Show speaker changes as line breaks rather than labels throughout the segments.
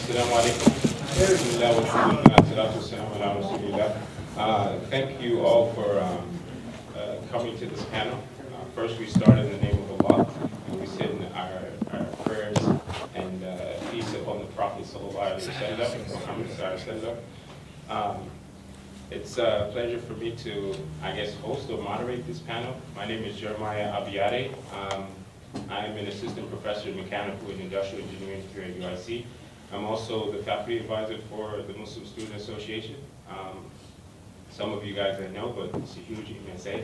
Assalamu alaikum. Bismillah wa alhamdulillah, salatu wassalamu ala rasulillah. Thank you all for coming to this panel. First, we start in the name of Allah, and we sit in our prayers and peace upon the Prophet sallallahu alaihi wasallam, Muhammad sallallahu alaihi wasallam. It's a pleasure for me to, I guess, host or moderate this panel. My name is Jeremiah Abiyade. I am an assistant professor in mechanical and industrial engineering here at UIC. I'm also the faculty advisor for the Muslim Student Association. Some of you guys I know, but it's a huge MSA.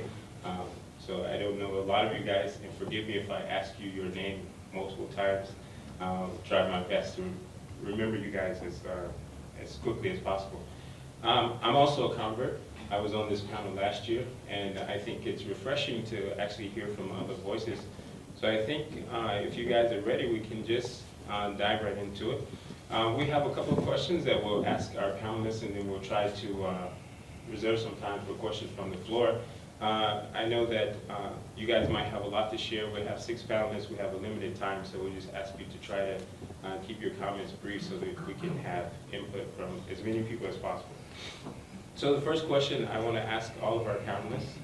So I don't know a lot of you guys, and forgive me if I ask you your name multiple times. I'll try my best to remember you guys as quickly as possible. I'm also a convert. I was on this panel last year, and I think it's refreshing to actually hear from other voices. So I think if you guys are ready, we can just dive right into it. We have a couple of questions that we'll ask our panelists, and then we'll try to reserve some time for questions from the floor. I know that you guys might have a lot to share. We have 6 panelists. We have a limited time, so we'll just ask you to try to keep your comments brief so that we can have input from as many people as possible. So the first question I want to ask all of our panelists.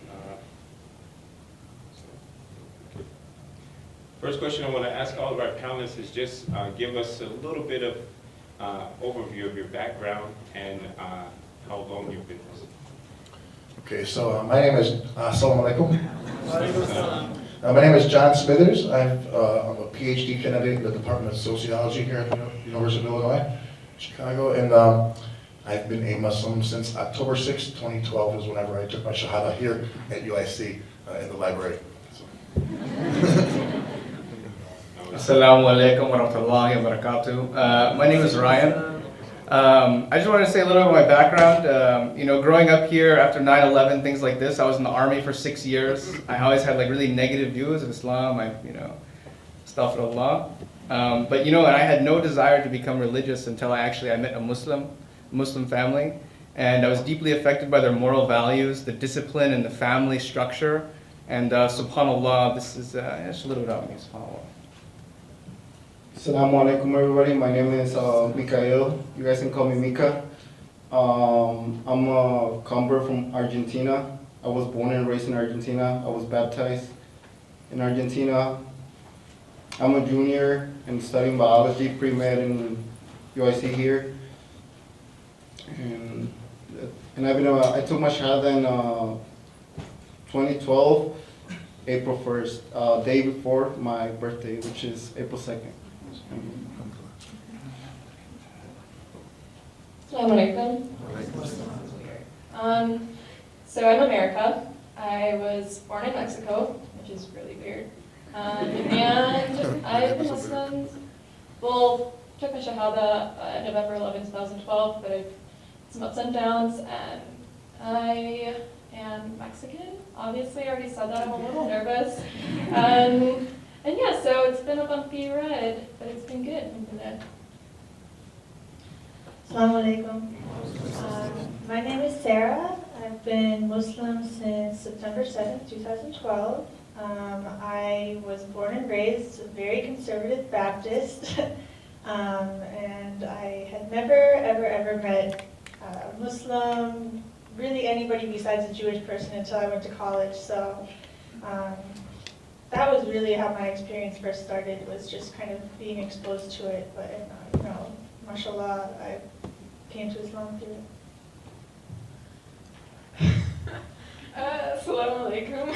First question I want to ask all of our panelists is just give us a little bit of overview of your background and how long you've been with us.
Okay, so my name is, Assalamu alaikum. My name is John Smithers. I'm a PhD candidate in the Department of Sociology here at the University of Illinois, Chicago, and I've been a Muslim since October 6, 2012 is whenever I took my Shahada here at UIC in the library.
Assalamu alaikum wa rahmatullahi wa barakatuh. My name is Ryan. I just wanted to say a little bit of my background. Growing up here after 9/11, things like this, I was in the army for 6 years. I always had like really negative views of Islam. Astaghfirullah. But and I had no desire to become religious until I met a Muslim family, and I was deeply affected by their moral values, the discipline, and the family structure. And subhanallah, this is just a little bit about me. Subhanallah.
Assalamu alaikum everybody, my name is Mikael, you guys can call me Mika. I'm a convert from Argentina. I was born and raised in Argentina. I was baptized in Argentina. I'm a junior and studying biology, pre-med in UIC here. And I took my shahada in 2012, April 1st, day before my birthday, which is April 2nd.
Assalamu alaikum. So I'm America. I was born in Mexico, which is really weird. And I've been Muslim, took my Shahada November 11, 2012, but I've some ups and downs, and I am Mexican. Obviously, I already said that, I'm a little nervous. And yeah, so it's been a bumpy ride, but it's been good.
Assalamu alaikum. My name is Sarah. I've been Muslim since September 7th, 2012. I was born and raised a very conservative Baptist, and I had never, ever met a Muslim, really anybody besides a Jewish person until I went to college. So that was really how my experience first started, was just kind of being exposed to it. But, mashallah, I came to Islam through it.
Assalamu alaikum.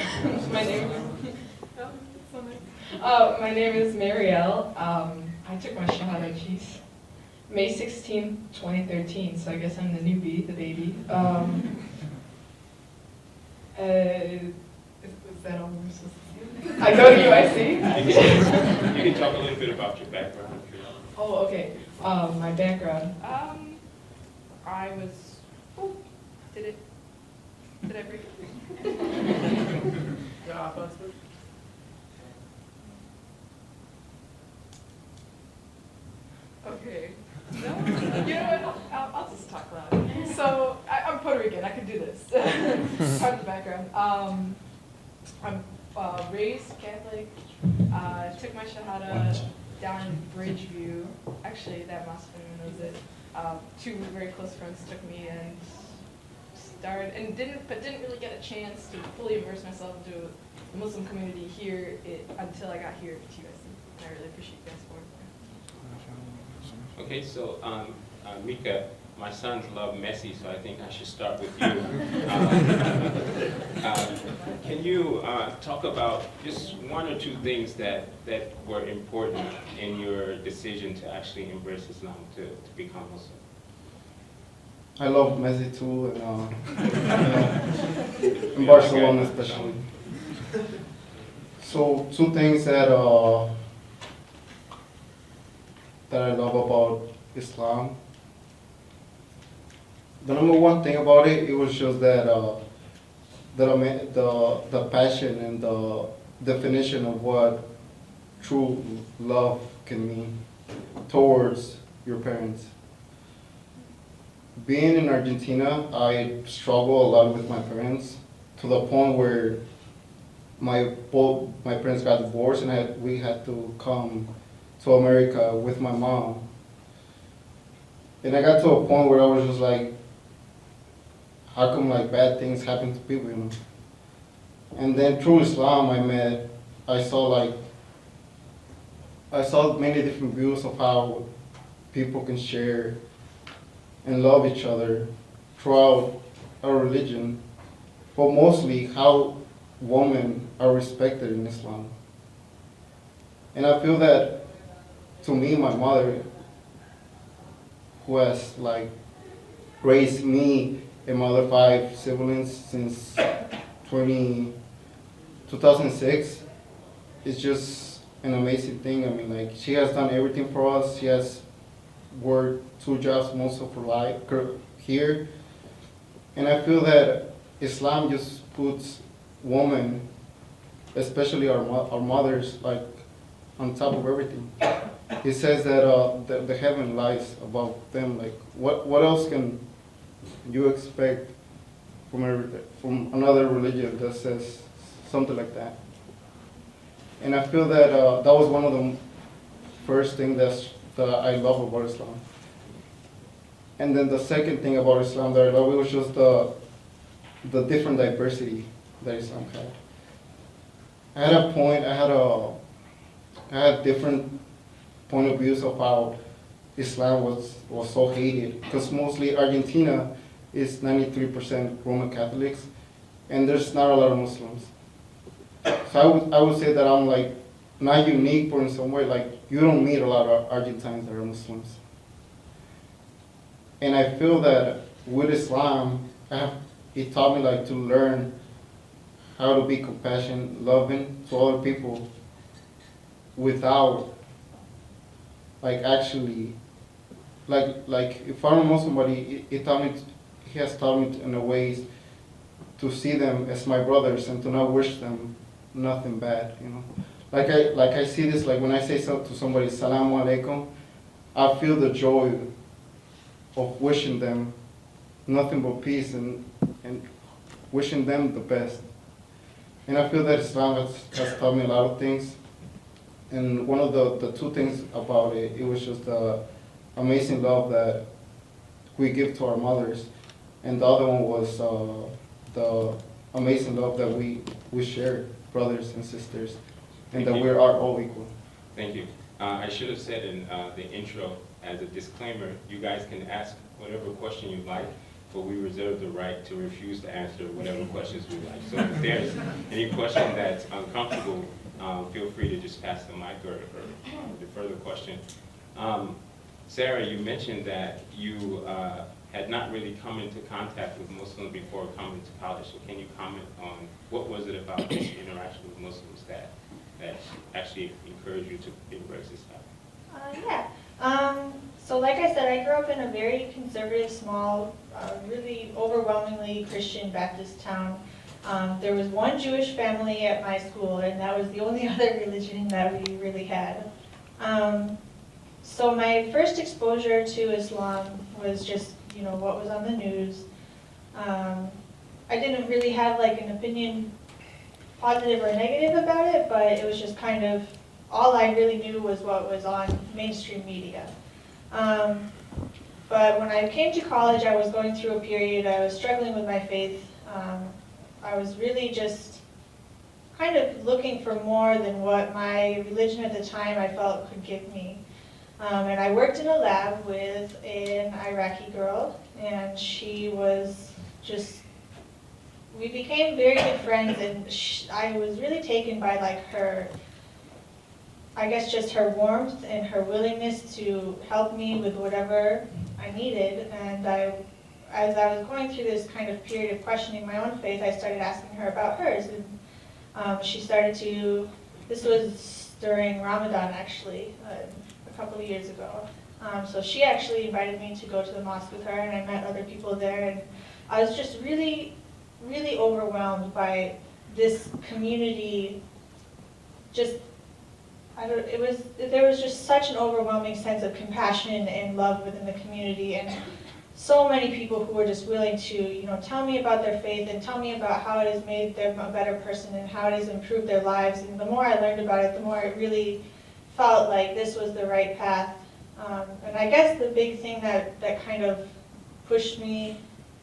My name is Marielle. I took my Shahada, May 16, 2013, so I guess I'm the newbie, the baby. Is that all we're supposed to say? I go to UIC.
You can talk a little bit about your background.
Oh, okay. My background.
I was. Oh, did I break it? Yeah, okay. No, you know what? I'll just talk loud. So I'm Puerto Rican. I can do this. Part of the background. I'm raised Catholic. Took my Shahada down in Bridgeview. Actually, that mosque family knows it. Two very close friends took me and started, and didn't really get a chance to fully immerse myself into the Muslim community here until I got here to USC. And I really appreciate you guys for it.
Okay, so Mika, my sons love Messi, so I think I should start with you. Can you talk about just one or two things that were important in your decision to actually embrace Islam, to become Muslim?
I love Messi too, and in Barcelona especially. So two things that I love about Islam. The number one thing about it was just that the passion and the definition of what true love can mean towards your parents. Being in Argentina, I struggle a lot with my parents to the point where both my parents got divorced and we had to come to America with my mom. And I got to a point where I was just like, how come like bad things happen to people, you know? And then through Islam I saw many different views of how people can share and love each other throughout our religion, but mostly how women are respected in Islam. And I feel that, to me, my mother, who has like raised me and my other 5 siblings since 2006, is just an amazing thing. I mean, like, she has done everything for us. She has worked 2 jobs most of her life here. And I feel that Islam just puts women, especially our mothers, like on top of everything. It says that the heaven lies above them. Like, what else can you expect from another religion that says something like that? And I feel that that was one of the first things that I love about Islam. And then the second thing about Islam that I love, it was just the different diversity that Islam had. I had different point of views of how Islam was so hated, because mostly Argentina is 93% Roman Catholics, and there's not a lot of Muslims. So I would say that I'm like not unique, but in some way, like, you don't meet a lot of Argentines that are Muslims. And I feel that with Islam, it taught me like to learn how to be compassionate, loving to other people without like actually, like if I don't know somebody, he has taught me in a ways to see them as my brothers and to not wish them nothing bad, you know. Like I see this, like when I say to somebody, Assalamu alaikum, I feel the joy of wishing them nothing but peace and wishing them the best. And I feel that Islam has taught me a lot of things. And one of the 2 things about it was just the amazing love that we give to our mothers. And the other one was the amazing love that we share, brothers and sisters, and that we are all equal.
Thank you. I should have said in the intro, as a disclaimer, you guys can ask whatever question you like, but we reserve the right to refuse to answer whatever questions we like. So if there's any question that's uncomfortable, feel free to just pass the mic or defer the question. Sarah, you mentioned that you had not really come into contact with Muslims before coming to college. So can you comment on what was it about this interaction with Muslims that actually encouraged you to embrace Islam?
So like I said, I grew up in a very conservative, small, really overwhelmingly Christian Baptist town. There was one Jewish family at my school, and that was the only other religion that we really had. So my first exposure to Islam was just, what was on the news. I didn't really have like an opinion, positive or negative, about it, but it was just kind of all I really knew was what was on mainstream media. But when I came to college, I was going through a period, I was struggling with my faith. I was really just kind of looking for more than what my religion at the time I felt could give me. And I worked in a lab with an Iraqi girl, and she was just, we became very good friends, and I was really taken by like her, I guess just her warmth and her willingness to help me with whatever I needed. And as I was going through this kind of period of questioning my own faith, I started asking her about hers. And she started to, this was during Ramadan actually, a couple of years ago. So she actually invited me to go to the mosque with her, and I met other people there. And I was just really, really overwhelmed by this community. Just, there was just such an overwhelming sense of compassion and love within the community, and so many people who were just willing to, tell me about their faith and tell me about how it has made them a better person and how it has improved their lives. And the more I learned about it, the more it really felt like this was the right path. And I guess the big thing that kind of pushed me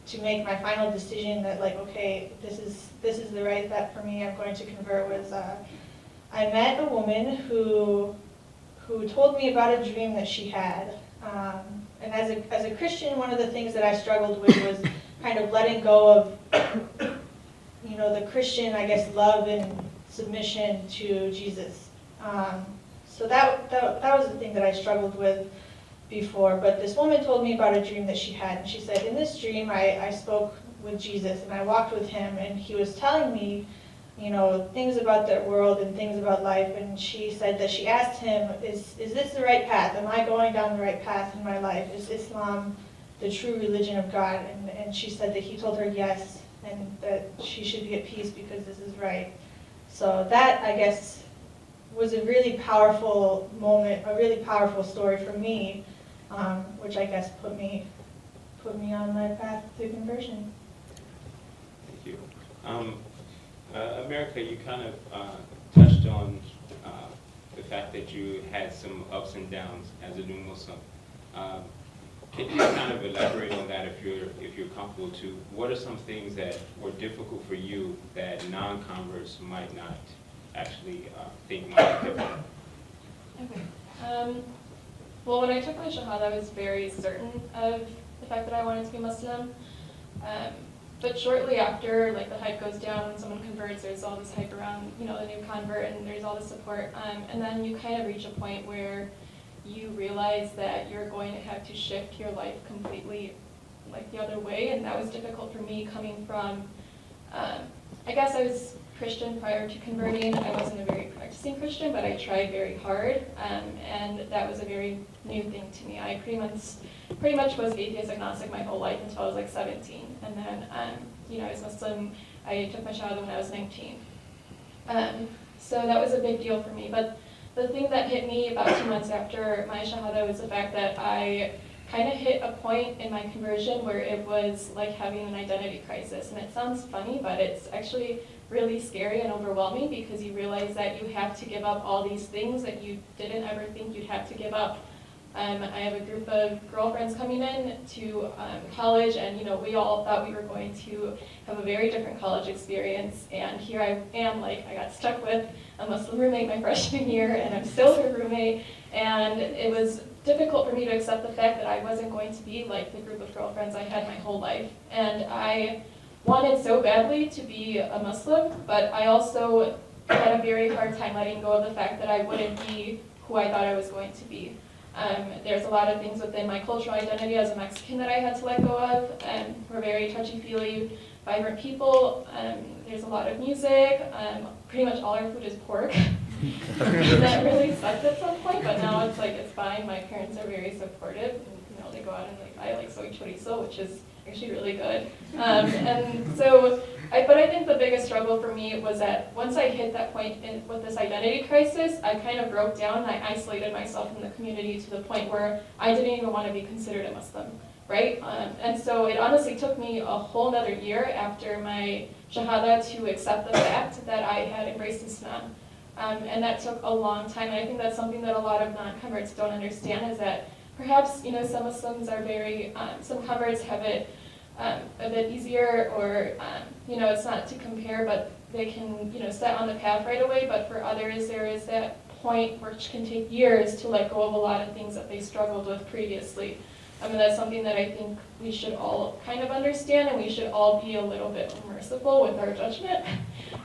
to make my final decision that like, okay, this is the right path for me, I'm going to convert, was I met a woman who told me about a dream that she had. And as a Christian, one of the things that I struggled with was kind of letting go of, the Christian, I guess, love and submission to Jesus. So that was the thing that I struggled with before. But this woman told me about a dream that she had. And she said, in this dream, I spoke with Jesus, and I walked with him, and he was telling me, things about the world and things about life. And she said that she asked him, is this the right path? Am I going down the right path in my life? Is Islam the true religion of God? And she said that he told her yes, and that she should be at peace because this is right. So that, I guess, was a really powerful moment, a really powerful story for me, which I guess put me on my path to conversion.
Thank you. America, you kind of touched on the fact that you had some ups and downs as a new Muslim. Can you kind of elaborate on that if you're comfortable to? What are some things that were difficult for you that non-converts might not actually think might be different?
Okay. Well, when I took my Shahada, I was very certain of the fact that I wanted to be Muslim. But shortly after, like, the hype goes down when someone converts, there's all this hype around, the new convert, and there's all this support. And then you kind of reach a point where you realize that you're going to have to shift your life completely, like, the other way. And that was difficult for me coming from, I guess I was Christian prior to converting. I wasn't a very practicing Christian, but I tried very hard. And that was a very new thing to me. I pretty much was atheist agnostic my whole life until I was like 17. And then, I was Muslim. I took my Shahada when I was 19. So that was a big deal for me. But the thing that hit me about 2 months after my Shahada was the fact that I kind of hit a point in my conversion where it was like having an identity crisis. And it sounds funny, but it's actually really scary and overwhelming because you realize that you have to give up all these things that you didn't ever think you'd have to give up. I have a group of girlfriends coming in to college, and we all thought we were going to have a very different college experience. And here I am, like, I got stuck with a Muslim roommate my freshman year, and I'm still her roommate. And it was difficult for me to accept the fact that I wasn't going to be like the group of girlfriends I had my whole life. And I wanted so badly to be a Muslim, but I also had a very hard time letting go of the fact that I wouldn't be who I thought I was going to be. There's a lot of things within my cultural identity as a Mexican that I had to let go of. We're very touchy-feely, vibrant people. There's a lot of music. Pretty much all our food is pork. That really sucked at some point, but now it's like, it's fine. My parents are very supportive. And, they go out and buy like soy chorizo, which is actually really good. But I think the biggest struggle for me was that once I hit that point with this identity crisis, I kind of broke down and I isolated myself from the community to the point where I didn't even want to be considered a Muslim, right? And so it honestly took me a whole another year after my Shahada to accept the fact that I had embraced Islam. And that took a long time. And I think that's something that a lot of non-converts don't understand, is that perhaps, some Muslims are very, some converts have it a bit easier, or, it's not to compare, but they can, set on the path right away. But for others, there is that point which can take years to let go of a lot of things that they struggled with previously. And that's something that I think we should all kind of understand, and we should all be a little bit merciful with our judgment,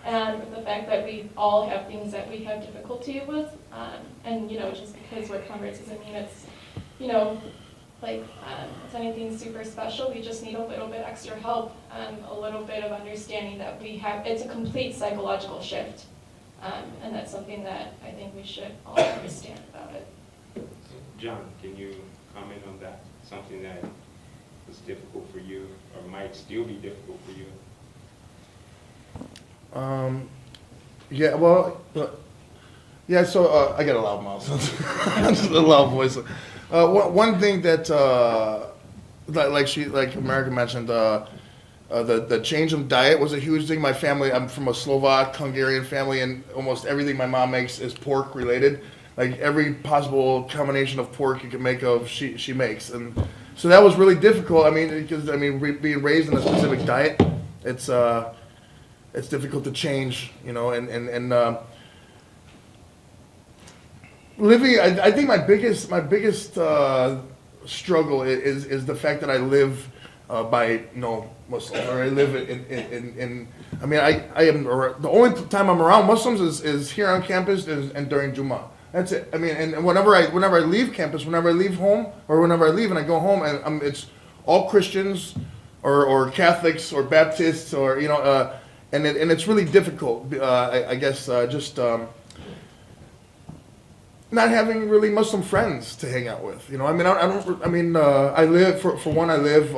and with the fact that we all have things that we have difficulty with. And, just because we're converts doesn't mean it's, it's anything super special. We just need a little bit extra help, a little bit of understanding that it's a complete psychological shift. And that's something that I think we should all understand about it.
John, can you comment on that? Something that was difficult for you, or might still be difficult for you?
Yeah, well, yeah, so I got a loud mouth, just a loud voice. One thing that, like America mentioned, the change of diet was a huge thing. My family, I'm from a Slovak, Hungarian family, and almost everything my mom makes is pork related. Like every possible combination of pork you can make of, she makes. And so that was really difficult. Because being raised in a specific diet, it's difficult to change, and living, I think my biggest struggle is the fact that I live by Muslim, or I live in I am, the only time I'm around Muslims is here on campus and during Jummah. That's it. And whenever I leave campus, whenever I leave home, or whenever I leave and I go home, and it's all Christians or Catholics or Baptists, or and it's really difficult. I guess just not having really Muslim friends to hang out with. I live for one. I live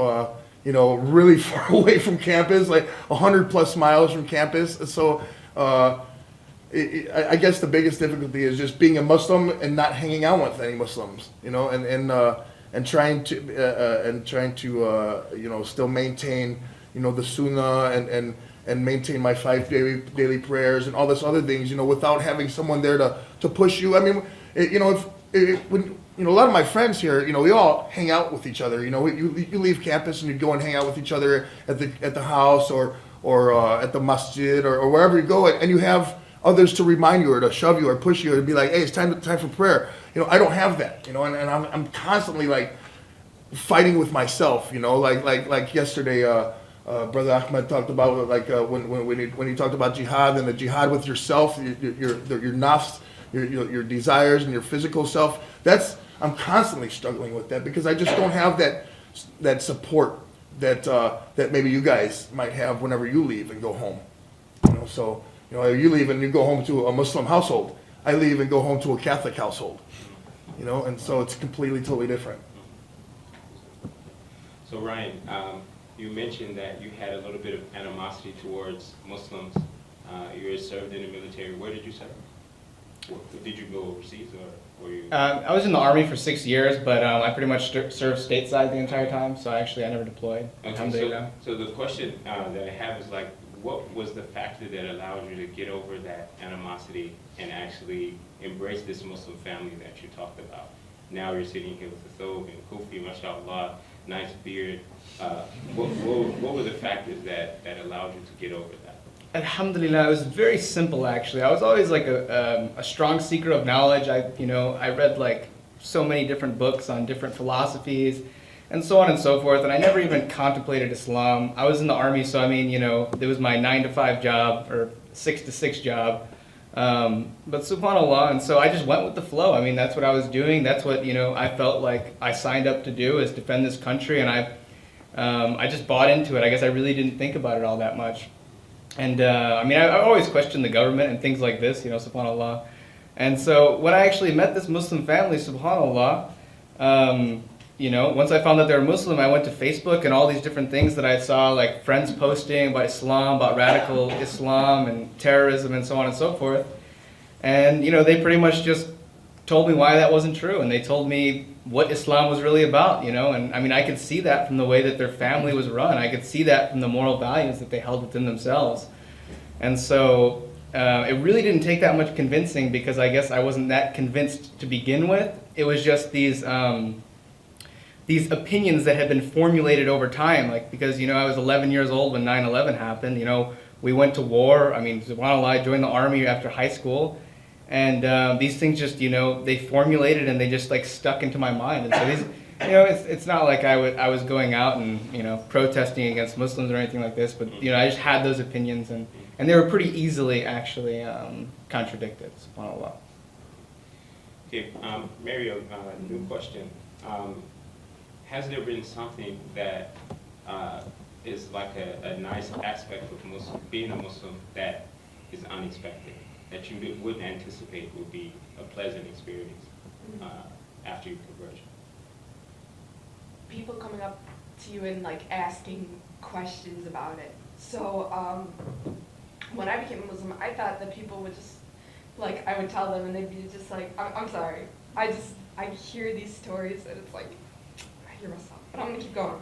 really far away from campus, like 100+ miles from campus. So I guess the biggest difficulty is just being a Muslim and not hanging out with any Muslims, and trying to still maintain the Sunnah and maintain my 5 daily prayers and all this other things, without having someone there to push you. When a lot of my friends here, we all hang out with each other. You leave campus and you go and hang out with each other at the house or at the masjid or wherever you go, and you have others to remind you or to shove you or push you or to be like, hey, it's time for prayer. I don't have that. And I'm constantly like fighting with myself. Like yesterday, Brother Ahmed talked about when he talked about jihad and the jihad with yourself, your nafs, your desires and your physical self. I'm constantly struggling with that because I just don't have that support that maybe you guys might have whenever you leave and go home. So you leave and you go home to a Muslim household. I leave and go home to a Catholic household. And so it's completely, totally different.
So Ryan, you mentioned that you had a little bit of animosity towards Muslims. You served in the military. Where did you serve? Did you go overseas, or were you?
I was in the Army for 6 years, but I pretty much served stateside the entire time, so I never deployed.
Okay, so the question that I have is what was the factor that allowed you to get over that animosity and actually embrace this Muslim family that you talked about? Now you're sitting here with the thobe and kufi, mashallah, nice beard. What were the factors that allowed you to get over that?
Alhamdulillah, it was very simple actually. I was always like a strong seeker of knowledge. I read like so many different books on different philosophies and so on and so forth, and I never even contemplated Islam. I was in the Army, so it was my 9-to-5 job or 6-to-6 job. But subhanAllah, and so I just went with the flow. That's what I was doing. That's what, I felt like I signed up to do, is defend this country, and I just bought into it. I guess I really didn't think about it all that much. And I always questioned the government and things like this, subhanAllah. And so when I actually met this Muslim family, subhanAllah, once I found that they were Muslim, I went to Facebook and all these different things that I saw, like friends posting about Islam, about radical Islam and terrorism and so on and so forth. And, they pretty much just told me why that wasn't true. And they told me what Islam was really about, And I could see that from the way that their family was run. I could see that from the moral values that they held within themselves. And so, it really didn't take that much convincing because I guess I wasn't that convinced to begin with. It was just these opinions that had been formulated over time. Like, because, you know, I was 11 years old when 9/11 happened. You know, we went to war. I mean, subhanAllah, I joined the army after high school. And these things just, you know, they formulated and they just like stuck into my mind. And so these, you know, it's not like I was going out and, you know, protesting against Muslims or anything like this, but, you know, I just had those opinions and they were pretty easily actually contradicted, subhanAllah.
Okay, Mario, new question. Has there been something that is like a nice aspect of being a Muslim that is unexpected, that you wouldn't anticipate would be a pleasant experience after you convert?
People coming up to you and like asking questions about it. So when I became a Muslim, I thought that people would just, like, I would tell them and they'd be just like, I'm sorry. I hear these stories and it's like, I hear myself, but I'm gonna keep going.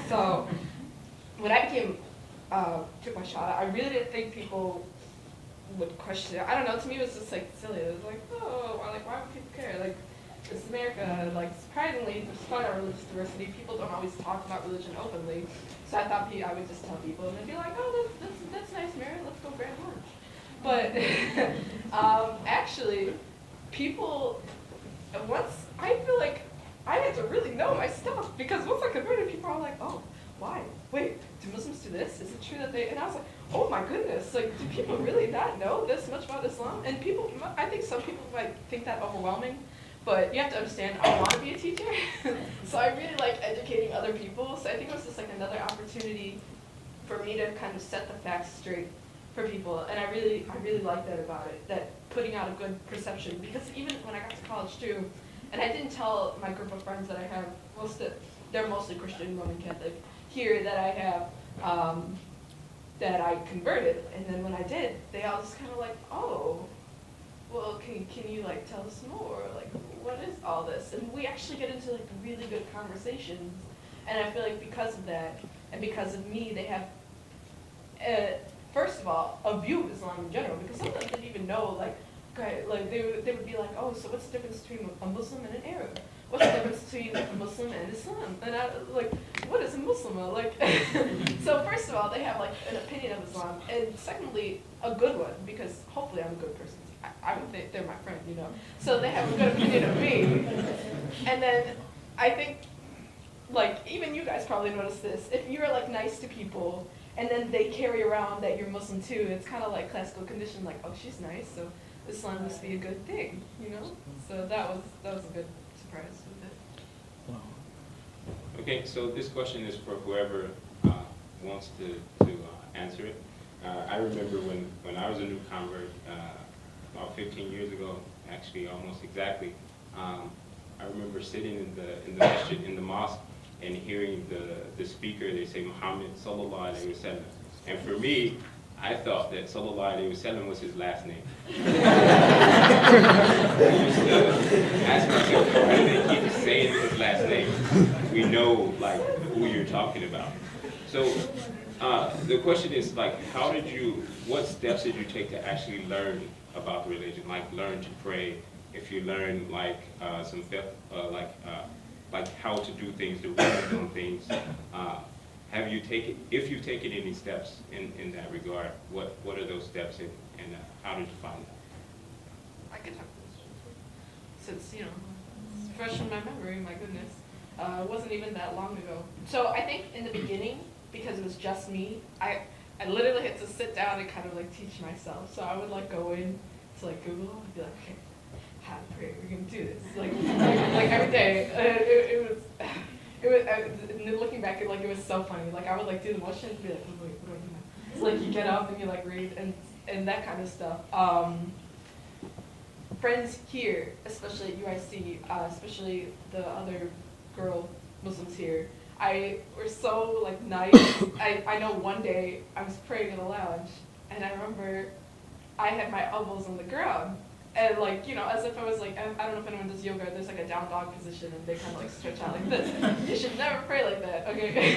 So when I took my shot, I really didn't think people would question it. I don't know, to me it was just like silly. It was like, oh, like, why would people care? Like, this is America. Like, surprisingly, despite our religious diversity, people don't always talk about religion openly. So I thought I would just tell people and they'd be like, oh, that's nice, Mary, let's go grab lunch. But actually, people, once, I feel like I had to really know my stuff, because once I converted, people are like, oh, why? Wait, do Muslims do this? Is it true that they, and I was like, oh my goodness, like, do people really not know this much about Islam? And people, I think some people might think that overwhelming, but you have to understand, I want to be a teacher, so I really like educating other people, so I think it was just like another opportunity for me to kind of set the facts straight for people, and I really like that about it, that putting out a good perception, because even when I got to college too, and I didn't tell my group of friends that I have, they're mostly Christian, Roman Catholic, here that I have, that I converted, and then when I did, they all just kind of like, oh, well, can you like tell us more, like, what is all this? And we actually get into like really good conversations, and I feel like because of that, and because of me, they have, first of all, a view of Islam in general, because some of them didn't even know, like, okay, like they would be like, oh, so what's the difference between a Muslim and an Arab? What's the difference between a Muslim and Islam? And I like, what is a Muslim? Like, so first of all, they have like an opinion of Islam, and secondly, a good one, because hopefully I'm a good person. I would think they're my friend, you know. So they have a good opinion of me. And then I think, like, even you guys probably notice this. If you're like nice to people, and then they carry around that you're Muslim too, it's kind of like classical condition, like, oh, she's nice, so Islam must be a good thing, you know. So that was a good surprise with it.
Okay, so this question is for whoever wants to answer it. I remember when I was a new convert, about 15 years ago, actually almost exactly, I remember sitting in the masjid, in the mosque, and hearing the speaker, they say Muhammad sallallahu alaihi wasallam. And for me, I thought that sallallahu alaihi wasallam was his last name. I used to ask myself, why do they keep saying his last name? We know like who you're talking about. So the question is like, what steps did you take to actually learn about the religion? Like learn to pray, if you learn like some like how to do things, the rules on things. If you've taken any steps in that regard, what are those steps and how did you find that?
I can talk to this since, you know, it's fresh in my memory, my goodness. It wasn't even that long ago. So I think in the beginning, because it was just me, I literally had to sit down and kind of like teach myself. So I would like go in to like Google and be like, okay, how to pray, we're gonna do this. Like every day. Looking back, it was so funny. Like I would like do the motions and be like, wait, what do I do now? So like you get up and you like read and that kind of stuff. Friends here, especially at UIC, especially the other girl Muslims here, were so like nice. I know one day I was praying in a lounge and I remember I had my elbows on the ground. And like, you know, as if I was like, I don't know if anyone does yoga, there's like a down dog position and they kind of like stretch out like this. You should never pray like that, okay?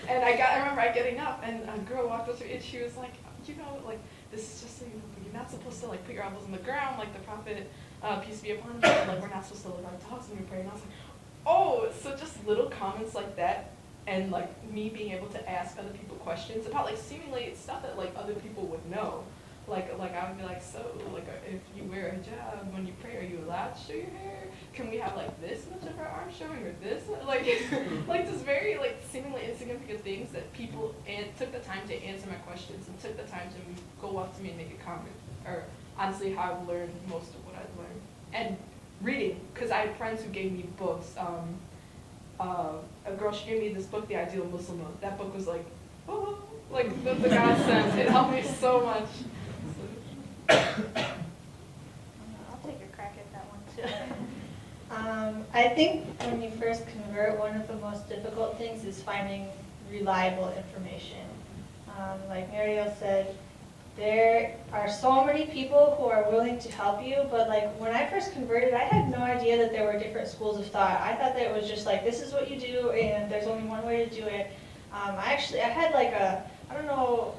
And I
I remember getting up and a girl walked up to me and she was like, you know, like, this is just so you know, you're not supposed to like put your elbows on the ground like the prophet, peace be upon him, like we're not supposed to look like dogs when we pray. And I was like, oh, so just little comments like that, and like me being able to ask other people questions about like seemingly stuff that like other people would know. Like I would be like, so like if you wear a hijab when you pray, are you allowed to show your hair? Can we have like this much of our arm showing or this? Like like just very like seemingly insignificant things that people took the time to answer my questions and took the time to go up to me and make a comment. Or honestly, how I've learned most of what I've learned. And reading, because I had friends who gave me books. A girl, she gave me this book, The Ideal Muslim. That book was like, oh, like the godsend. It helped me so much.
I'll take a crack at that one too. I think when you first convert, one of the most difficult things is finding reliable information. Like Mariel said, there are so many people who are willing to help you, but like when I first converted, I had no idea that there were different schools of thought. I thought that it was just like, this is what you do and there's only one way to do it. I had like I don't know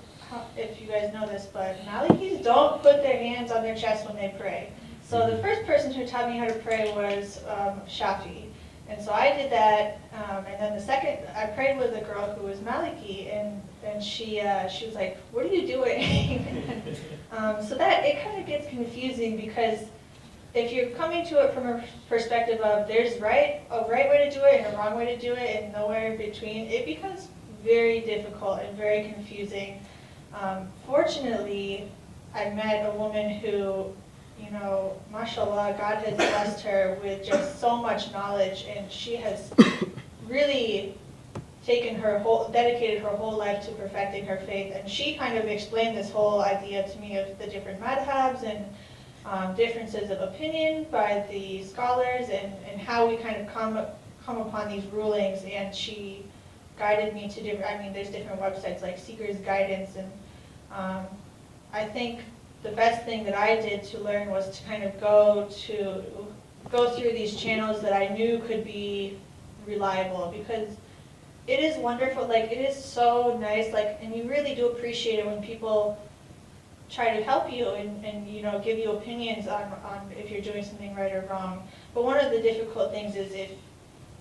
if you guys know this, but Malikis don't put their hands on their chest when they pray. So the first person who taught me how to pray was Shafi. And so I did that, and then the second, I prayed with a girl who was Maliki, and she was like, what are you doing? So that, it kind of gets confusing because if you're coming to it from a perspective of there's a right way to do it and a wrong way to do it and nowhere in between, it becomes very difficult and very confusing. Fortunately, I met a woman who, you know, mashallah, God has blessed her with just so much knowledge, and she has really dedicated her whole life to perfecting her faith. And she kind of explained this whole idea to me of the different madhabs and differences of opinion by the scholars and how we kind of come upon these rulings. And she guided me to there's different websites like Seeker's Guidance, and I think the best thing that I did to learn was to kind of go through these channels that I knew could be reliable, because it is wonderful, like it is so nice, like, and you really do appreciate it when people try to help you and you know, give you opinions on if you're doing something right or wrong. But one of the difficult things is if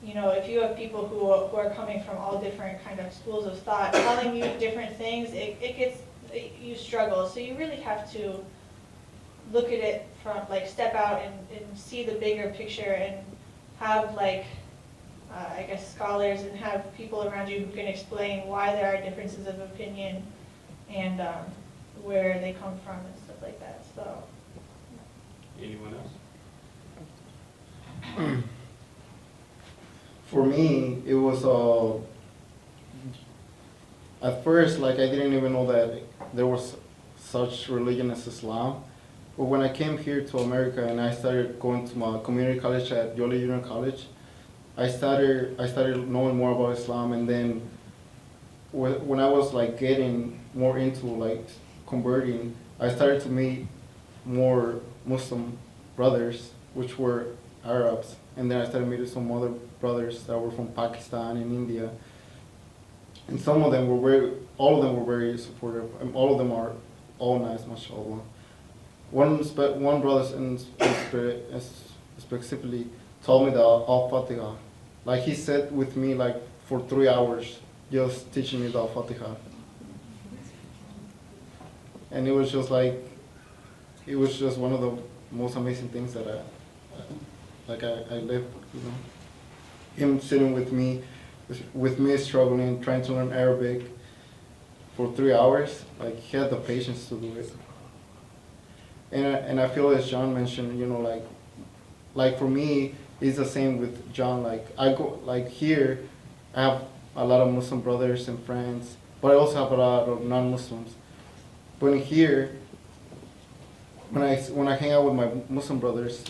you have people who are coming from all different kind of schools of thought telling you different things, you struggle. So you really have to look at it from, like, step out and see the bigger picture and have, like, I guess, scholars and have people around you who can explain why there are differences of opinion and where they come from and stuff like that. So.
Anyone else?
For me, it was at first, like, I didn't even know that there was such religion as Islam. But when I came here to America and I started going to my community college at Yole Junior College, I started knowing more about Islam. And then when I was like getting more into like converting, I started to meet more Muslim brothers, which were Arabs. And then I started meeting some other brothers that were from Pakistan and India. And some of them all of them were very supportive, and all of them are all nice, mashallah. One brother specifically told me the Al-Fatiha. Like, he sat with me like for 3 hours just teaching me the Al-Fatiha. And it was just one of the most amazing things that I lived, you know. Him sitting with me struggling, trying to learn Arabic for 3 hours, like, he had the patience to do it. And I feel, as John mentioned, you know, like for me, it's the same with John. Like, I go, like, here, I have a lot of Muslim brothers and friends, but I also have a lot of non-Muslims. But here, when I hang out with my Muslim brothers,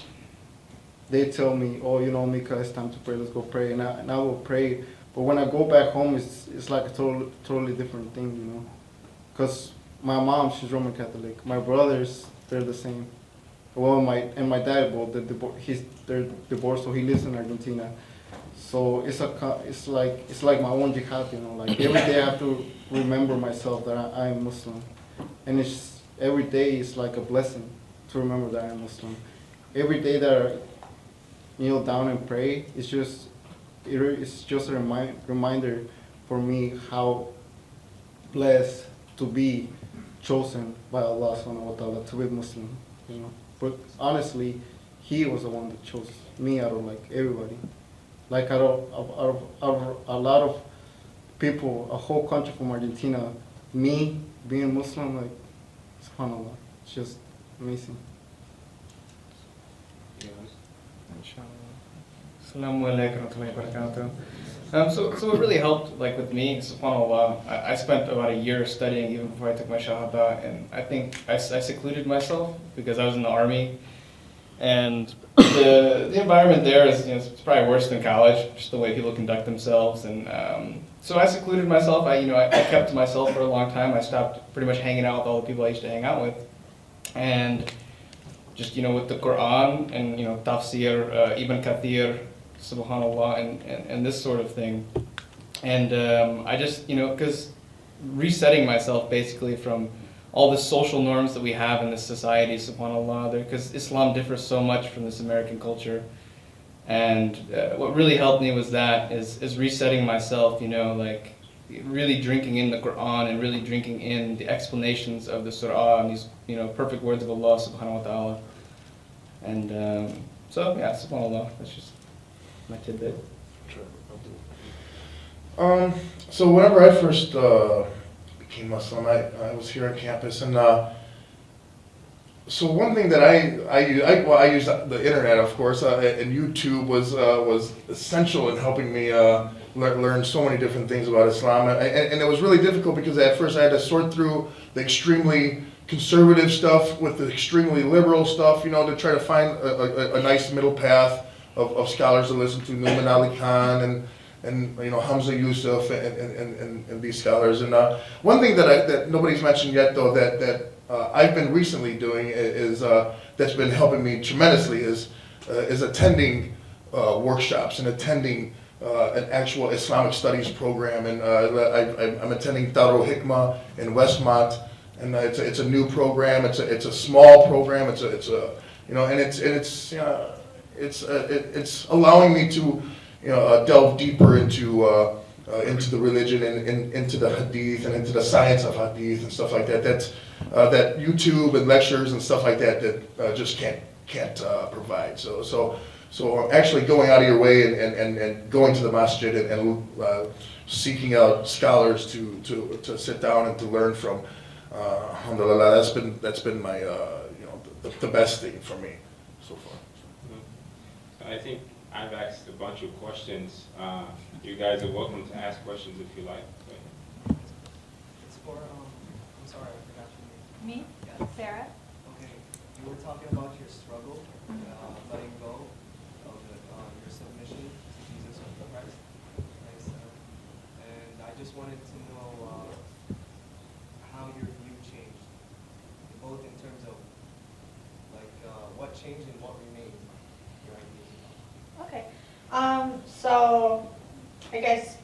they tell me, oh, you know, Mika, it's time to pray, let's go pray. And I will pray. But when I go back home, it's like a totally different thing, you know. Because my mom, she's Roman Catholic. My brothers, they're the same. Well, my dad, well, they're divorced, so he lives in Argentina. So it's like my own jihad, you know. Like every day I have to remember myself that I am Muslim, and it's every day is like a blessing to remember that I'm Muslim. Every day that I kneel down and pray, it's just a reminder for me how blessed to be chosen by Allah subhanahu wa ta'ala to be Muslim, you know. But honestly, He was the one that chose me out of like everybody. Like out of a lot of people, a whole country from Argentina, me being Muslim, like, subhanAllah, it's just amazing.
Assalamu alaikum wa rahmatullahi wa barakatuh. So what really helped, like with me, subhanAllah, I spent about a year studying even before I took my shahada, and I think I secluded myself because I was in the army, and the environment there is, you know, it's probably worse than college, just the way people conduct themselves, and so I secluded myself. I kept to myself for a long time. I stopped pretty much hanging out with all the people I used to hang out with, and just, you know, with the Quran and, you know, tafsir, Ibn Kathir, subhanallah, and this sort of thing. And I just, you know, because resetting myself basically from all the social norms that we have in this society, subhanallah, because Islam differs so much from this American culture. And what really helped me was is resetting myself, you know, like really drinking in the Quran and really drinking in the explanations of the surah and these, you know, perfect words of Allah subhanahu wa ta'ala. And so, yeah, subhanallah, that's just my tidbit.
So whenever I first became Muslim, I was here on campus, and so one thing that I used the internet, of course, and YouTube was essential in helping me learn so many different things about Islam, and it was really difficult because at first I had to sort through the extremely conservative stuff with the extremely liberal stuff, you know, to try to find a nice middle path of scholars to listen to, Numan Ali Khan and you know, Hamza Yusuf and these scholars. And one thing that nobody's mentioned yet, though, that I've been recently doing is that's been helping me tremendously is attending workshops and attending an actual Islamic studies program. And I'm attending Darul Hikmah in Westmont, and it's a new program. It's a small program. It's a you know, and it's allowing me to, you know, delve deeper into the religion and into the hadith and into the science of hadith and stuff like that. That YouTube and lectures and stuff like that just can't provide. So actually going out of your way and going to the masjid and seeking out scholars to sit down and to learn from. Alhamdulillah, that's been my you know, the best thing for me so far.
I think I've asked a bunch of questions. You guys are welcome to ask questions if you like.
It's for, I'm sorry, I forgot your name.
Me?
Yeah.
Sarah?
Okay, you were talking about your struggle, letting go of your submission to Jesus Christ. Thanks, and I just wanted to know how your view changed, both in terms of like what changed and what remained, your ideas.
Okay. So I guess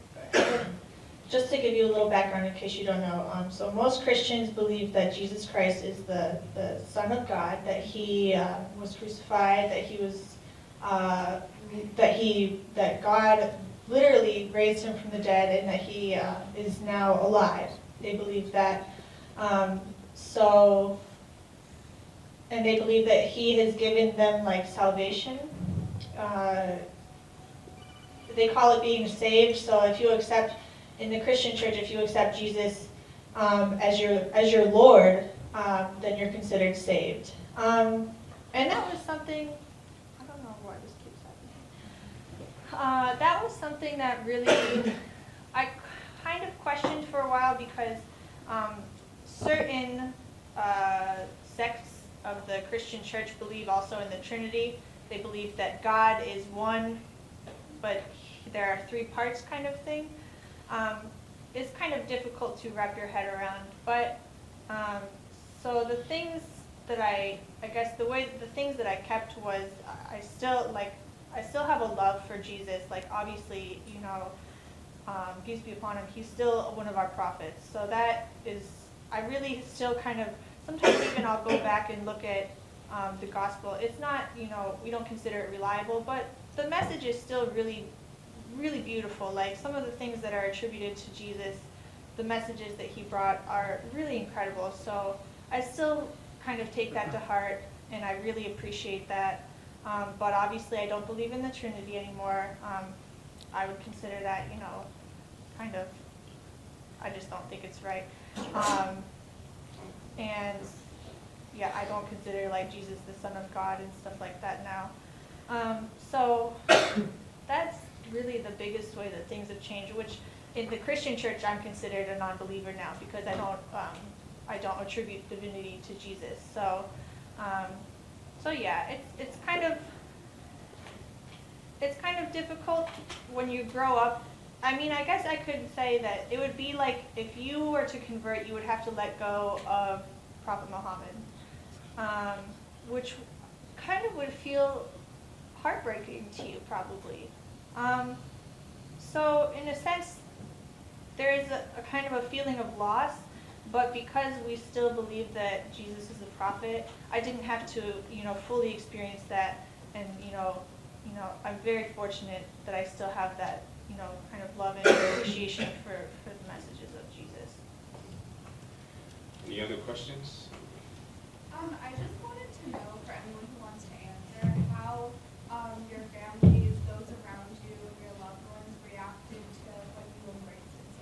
just to give you a little background in case you don't know, so most Christians believe that Jesus Christ is the Son of God, that He was crucified, that He was that God literally raised Him from the dead, and that He is now alive. They believe that. And they believe that He has given them like salvation. They call it being saved. So if you accept, in the Christian church, if you accept Jesus as your Lord, then you're considered saved. And that was something, I don't know why this keeps happening. That was something that really I kind of questioned for a while because certain sects of the Christian church believe also in the Trinity. They believe that God is one, but there are three parts kind of thing. It's kind of difficult to wrap your head around, but so the things that the things that I kept was I still, like, I still have a love for Jesus. Like obviously, you know, peace be upon him, he's still one of our prophets. So that is, I really still kind of, sometimes even I'll go back and look at the gospel. It's not, you know, we don't consider it reliable, but the message is still really, really beautiful. Like some of the things that are attributed to Jesus, the messages that he brought are really incredible. So I still kind of take that to heart, and I really appreciate that. But obviously I don't believe in the Trinity anymore. I would consider that, you know, kind of, I just don't think it's right. And yeah, I don't consider like Jesus the Son of God and stuff like that now. So that's really the biggest way that things have changed, which in the Christian church I'm considered a non-believer now because I don't attribute divinity to Jesus. So so yeah, it's kind of difficult when you grow up. I mean, I guess I could say that it would be like if you were to convert, you would have to let go of Prophet Muhammad, which kind of would feel heartbreaking to you probably. So in a sense, there is a kind of a feeling of loss, but because we still believe that Jesus is a prophet, I didn't have to, you know, fully experience that, and you know, I'm very fortunate that I still have that, you know, kind of love and appreciation for the messages of Jesus.
Any other questions?
I just wanted to know, for anyone who wants to answer, how your families, those around you, your loved ones reacted to what you embraced as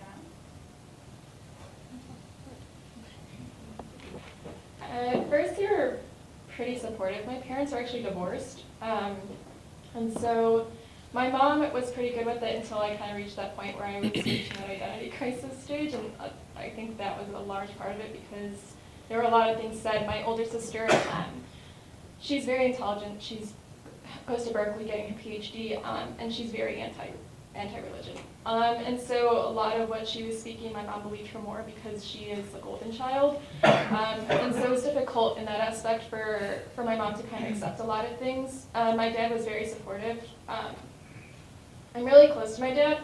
At first, they were pretty supportive. My parents are actually divorced. And so my mom was pretty good with it until I kind of reached that point where I was reaching that identity crisis stage. And I think that was a large part of it because there were a lot of things said. My older sister, she's very intelligent. She's goes to Berkeley getting her PhD, and she's very anti-religion. And so a lot of what she was speaking, my mom believed her more because she is the golden child. And so it was difficult in that aspect for my mom to kind of accept a lot of things. My dad was very supportive. I'm really close to my dad,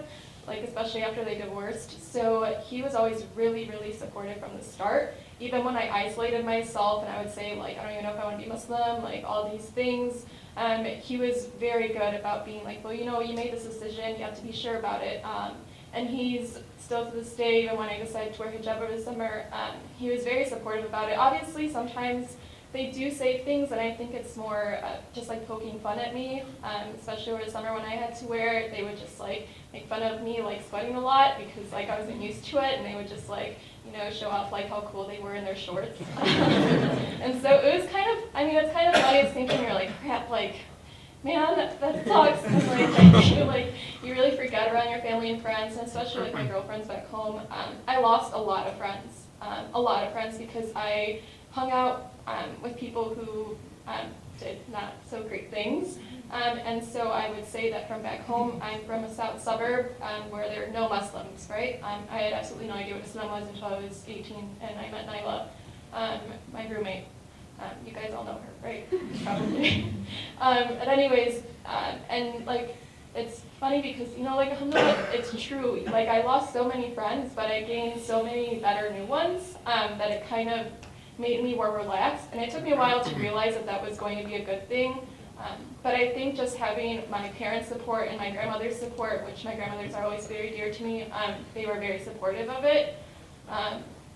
like especially after they divorced. So he was always really, really supportive from the start. Even when I isolated myself and I would say like, I don't even know if I want to be Muslim, like all these things. He was very good about being like, well, you know, you made this decision, you have to be sure about it. And he's still to this day, even when I decided to wear hijab over the summer, he was very supportive about it. Obviously, sometimes they do say things, and I think it's more just like poking fun at me, especially over the summer when I had to wear it. They would just like make fun of me like sweating a lot because like I wasn't used to it, and they would just like, you know, show off like how cool they were in their shorts. And so it was kind of, I mean, it's kind of funny. It's thinking you're like, crap, like, man, that sucks. And like you really forget around your family and friends, and especially like my girlfriends back home. I lost a lot of friends because I hung out with people who did not so great things. And so I would say that from back home, I'm from a south suburb where there are no Muslims, right? I had absolutely no idea what Islam was until I was 18 and I met Nyla, my roommate. You guys all know her, right? Probably. But anyways, and like, it's funny because, you know, like, alhamdulillah, it's true. Like, I lost so many friends, but I gained so many better new ones that it kind of made me more relaxed. And it took me a while to realize that that was going to be a good thing. But I think just having my parents' support and my grandmother's support, which my grandmothers are always very dear to me, they were very supportive of it.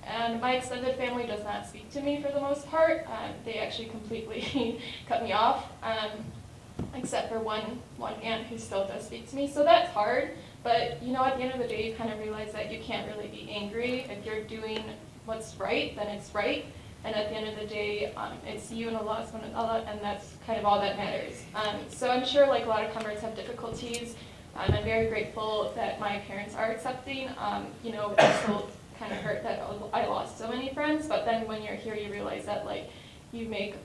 And my extended family does not speak to me for the most part. They actually completely cut me off, except for one aunt who still does speak to me. So that's hard, but you know, at the end of the day, you kind of realize that you can't really be angry. If you're doing what's right, then it's right. And at the end of the day, it's you and Allah subhanahu wa ta'ala, and that's kind of all that matters. So I'm sure like a lot of converts have difficulties. I'm very grateful that my parents are accepting. You know, it's still kind of hurt that I lost so many friends, but then when you're here, you realize that like you make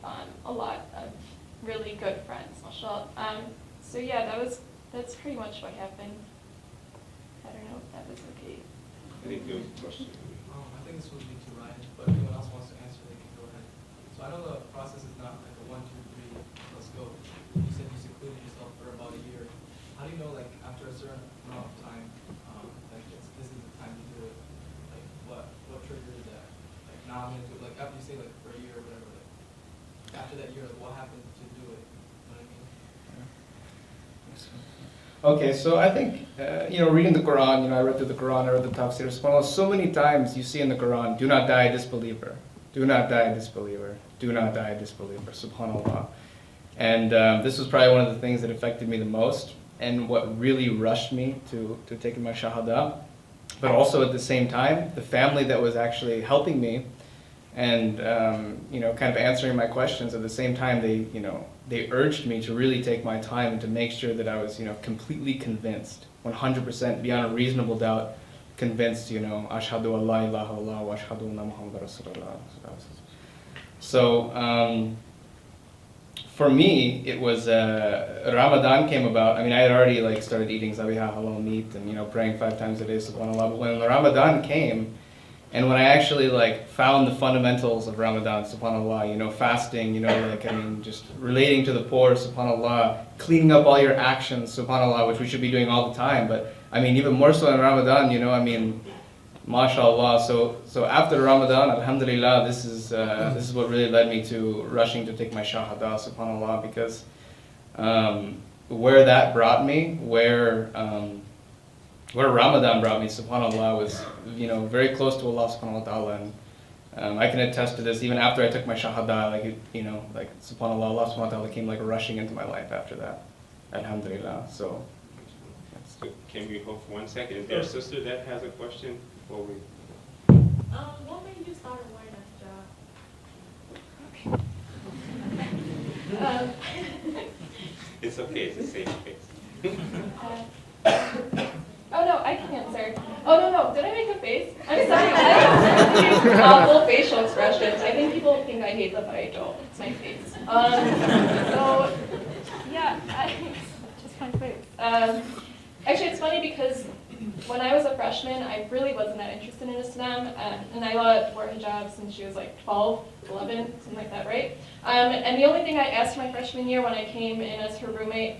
a lot of really good friends, mashallah. So yeah, that's pretty much what happened. I don't know if that was okay.
I think there was a question.
I think this would be to Ryan, but if anyone else wants to answer, they can go ahead. So I know the process is not like a 1, 2, 3, let's go. You said you secluded yourself for about a how do you know, like, after a certain amount of time, like, this is the time to do it? Like, what triggered that? Like, now I'm gonna do it, like, after you say, like, for a year or whatever, like, after that year, like, what happened to do it? You know what I mean?
Okay, so I think, reading the Quran, I read through the Quran, I read the Tafsir, subhanAllah, so many times you see in the Quran, do not die a disbeliever, do not die a disbeliever, do not die a disbeliever, subhanAllah. And this was probably one of the things that affected me the most, and what really rushed me to taking my Shahada. But also at the same time, the family that was actually helping me, and kind of answering my questions at the same time, they urged me to really take my time and to make sure that I was completely convinced, 100% beyond a reasonable doubt, convinced, ashhadu an la ilaha illallah wa ashhadu anna Muhammadan Rasulullah. So for me, it was Ramadan came about. I mean, I had already started eating zabiha, halal meat, and praying 5 times a day, subhanAllah. But when the Ramadan came, and when I actually found the fundamentals of Ramadan, subhanAllah, fasting, just relating to the poor, subhanAllah, cleaning up all your actions, subhanAllah, which we should be doing all the time, but I mean even more so in Ramadan, mashallah. So after Ramadan, alhamdulillah, this is what really led me to rushing to take my shahada, subhanAllah, because where that brought me, where Ramadan brought me, subhanAllah, was very close to Allah subhanahu wa ta'ala, and I can attest to this. Even after I took my shahada, subhanAllah, Allah subhanahu wa ta'ala came rushing into my life after that, alhamdulillah. So
can we hold for 1 second? Is there a sister that has a question before we?
What made you start wearing a hijab?
It's okay, it's a safe space.
Oh no, I can answer. Oh no, did I make a face? I'm sorry, I don't full facial expressions. I think people think I hate them, but I don't. It's my face. So, yeah, just my face. Actually, it's funny because when I was a freshman, I really wasn't that interested in Islam, and I wore hijab since she was 12, 11, something like that, right? And the only thing I asked my freshman year when I came in as her roommate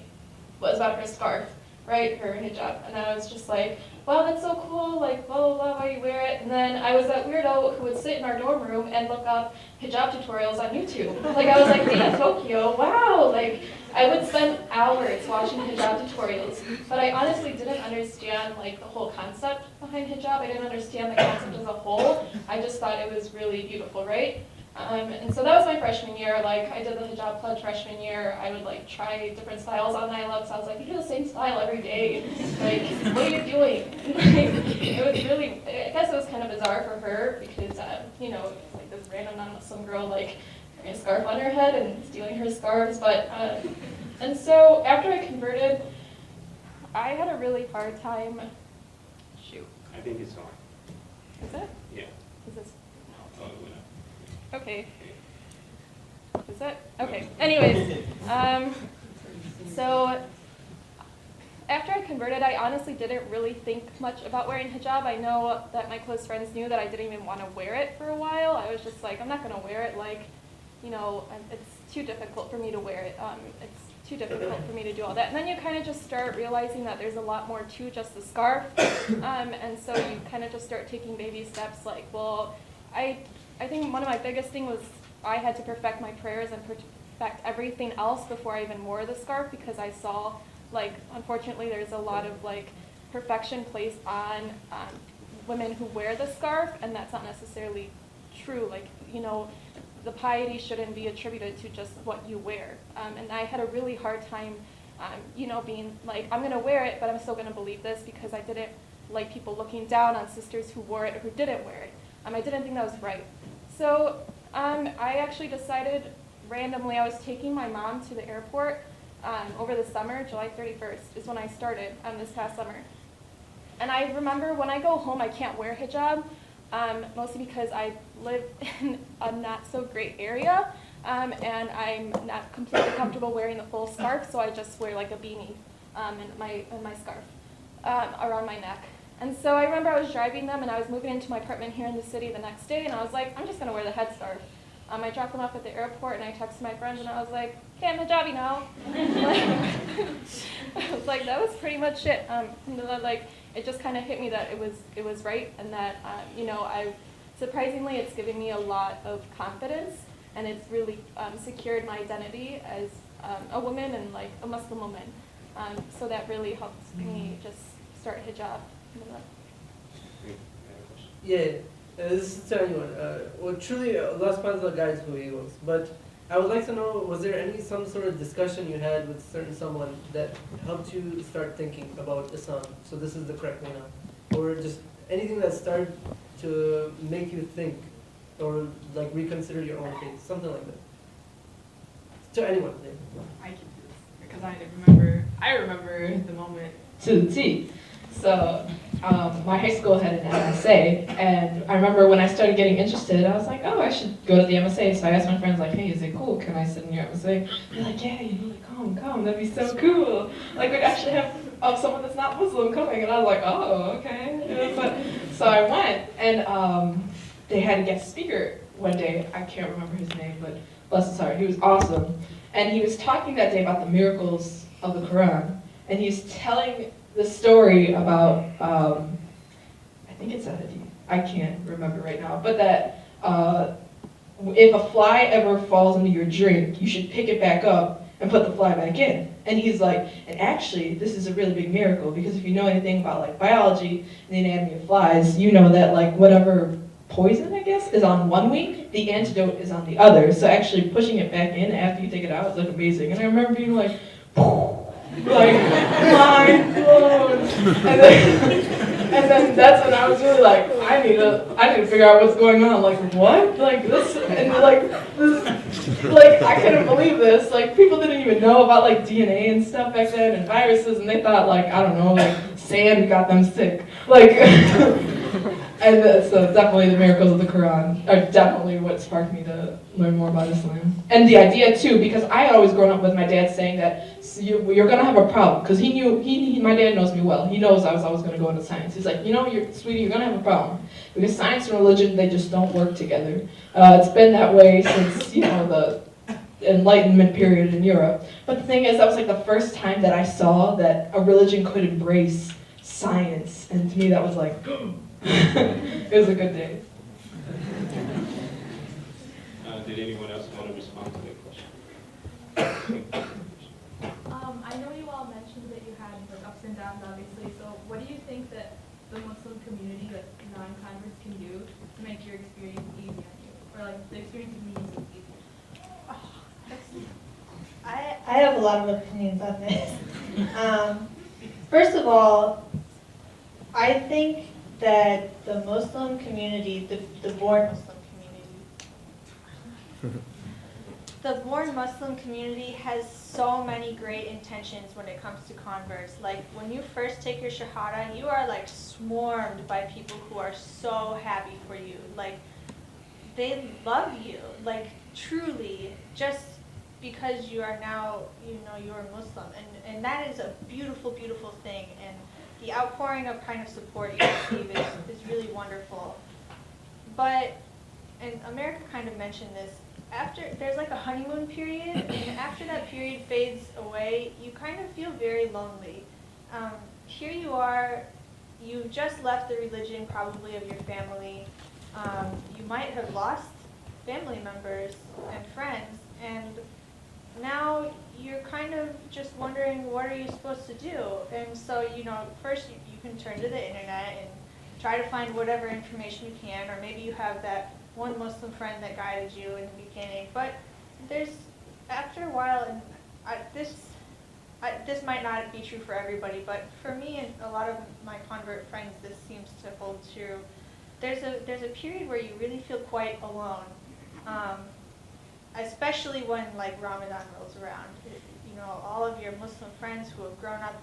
was about her scarf, right, her hijab. And I was just like, wow, that's so cool, blah, blah, blah, why you wear it? And then I was that weirdo who would sit in our dorm room and look up hijab tutorials on YouTube. I was like, Dana Tokyo, wow, I would spend hours watching hijab tutorials, but I honestly didn't understand the whole concept behind hijab. I didn't understand the concept as a whole. I just thought it was really beautiful, right? And so that was my freshman year. I did the hijab pledge freshman year. I would try different styles on IAW. So I was like, you do the same style every day. What are you doing? It was really, I guess it was kind of bizarre for her because, this random non-Muslim girl wearing a scarf on her head and stealing her scarves. But, and so after I converted, I had a really hard time,
I think it's on.
Is it?
Yeah.
Is this?
Oh, it went up.
Okay. Is that? Okay. Anyways, so after I converted, I honestly didn't really think much about wearing hijab. I know that my close friends knew that I didn't even want to wear it for a while. I was just I'm not going to wear it. It's too difficult for me to wear it. It's too difficult for me to do all that. And then you kind of just start realizing that there's a lot more to just the scarf. And so you kind of just start taking baby steps I think one of my biggest things was I had to perfect my prayers and perfect everything else before I even wore the scarf, because I saw, unfortunately, there's a lot of, perfection placed on women who wear the scarf, and that's not necessarily true. The piety shouldn't be attributed to just what you wear. And I had a really hard time, being I'm going to wear it, but I'm still going to believe this, because I didn't like people looking down on sisters who wore it or who didn't wear it. I didn't think that was right. So I actually decided randomly, I was taking my mom to the airport over the summer. July 31st is when I started this past summer. And I remember when I go home, I can't wear hijab, mostly because I live in a not so great area, and I'm not completely comfortable wearing the full scarf, so I just wear a beanie and my scarf around my neck. And so I remember I was driving them, and I was moving into my apartment here in the city the next day, and I was like, I'm just going to wear the headscarf. I dropped them off at the airport and I texted my friends and I was like, hey, I'm hijabi now. I was like, that was pretty much it. And then, like, it just kind of hit me that it was right, and that you know, surprisingly it's given me a lot of confidence, and it's really secured my identity as a woman and like a Muslim woman. So that really helped me just start hijab.
Yeah, this is to anyone. Well, truly, Allah subhanahu wa ta'ala guides who He wills. But I would like to know, was there some sort of discussion you had with someone that helped you start thinking about Islam? So this is the correct way now, or just anything that started to make you think, or like reconsider your own faith, something like that. To anyone. Yeah.
I can do this because I remember the moment to the T. So my high school had an MSA, and I remember when I started getting interested, I was like, oh, I should go to the MSA. So I asked my friends, like, hey, is it cool? Can I sit in your MSA? They're like, yeah, you know, like, come, that'd be so cool. Like, we'd actually have someone that's not Muslim coming, and I was like, oh, okay. So I went, and they had a guest speaker one day. I can't remember his name, but bless his heart, he was awesome. And he was talking that day about the miracles of the Quran, and he's telling the story about, I think it's a hadith, I can't remember right now, but that if a fly ever falls into your drink, you should pick it back up and put the fly back in. And he's like, and actually, this is a really big miracle, because if you know anything about like biology and the anatomy of flies, you know that like whatever poison, I guess, is on one wing, the antidote is on the other. So actually pushing it back in after you take it out is like amazing. And I remember being like, like, mind blown. And then that's when I was really like, I need to figure out what's going on. Like, what? Like this, and like this, like I couldn't believe this. Like people didn't even know about like DNA and stuff back then and viruses, and they thought like, I don't know, like sand got them sick. Like, and so definitely the miracles of the Quran are definitely what sparked me to learn more about Islam. And the idea too, because I had always grown up with my dad saying that you're gonna have a problem, because he knew, my dad knows me well. He knows I was always gonna go into science. He's like, you know, sweetie, you're gonna have a problem, because science and religion, they just don't work together. It's been that way since, you know, the Enlightenment period in Europe. But the thing is, that was like the first time that I saw that a religion could embrace science, and to me that was like, it was a good day.
Did anyone else want to respond to that question?
I know you all mentioned that you had like ups and downs, obviously. So, what do you think that the Muslim community, like non-converts, can do to make your experience easy on you, or like the experience of meeting easy?
I have a lot of opinions on this. First of all, I think that the Muslim community, the born Muslim community, the born Muslim community has so many great intentions when it comes to converts. Like when you first take your Shahada, you are like swarmed by people who are so happy for you. Like they love you, like truly, just because you are now, you know, you're Muslim. And that is a beautiful, beautiful thing. And the outpouring of kind of support you receive is really wonderful. But, and America kind of mentioned this, there's like a honeymoon period, and after that period fades away, you kind of feel very lonely. Here you are, you just left the religion probably of your family. You might have lost family members and friends, and now you're kind of just wondering, what are you supposed to do? And so, you know, first you can turn to the internet and try to find whatever information you can, or maybe you have that one Muslim friend that guided you in the beginning. But after a while, and this might not be true for everybody, but for me and a lot of my convert friends, this seems to hold true. There's a period where you really feel quite alone. Especially when like Ramadan rolls around. You know, all of your Muslim friends who have grown up,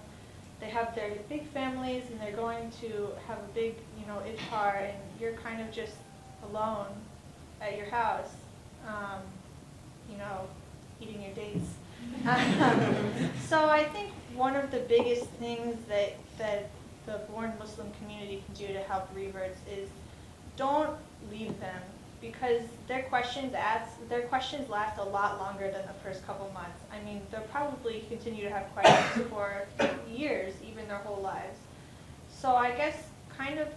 they have their big families and they're going to have a big, you know, iftar, and you're kind of just alone at your house, you know, eating your dates. So I think one of the biggest things that the born Muslim community can do to help reverts is don't leave them. because their questions last a lot longer than the first couple months. I mean, they'll probably continue to have questions for years, even their whole lives. So I guess kind of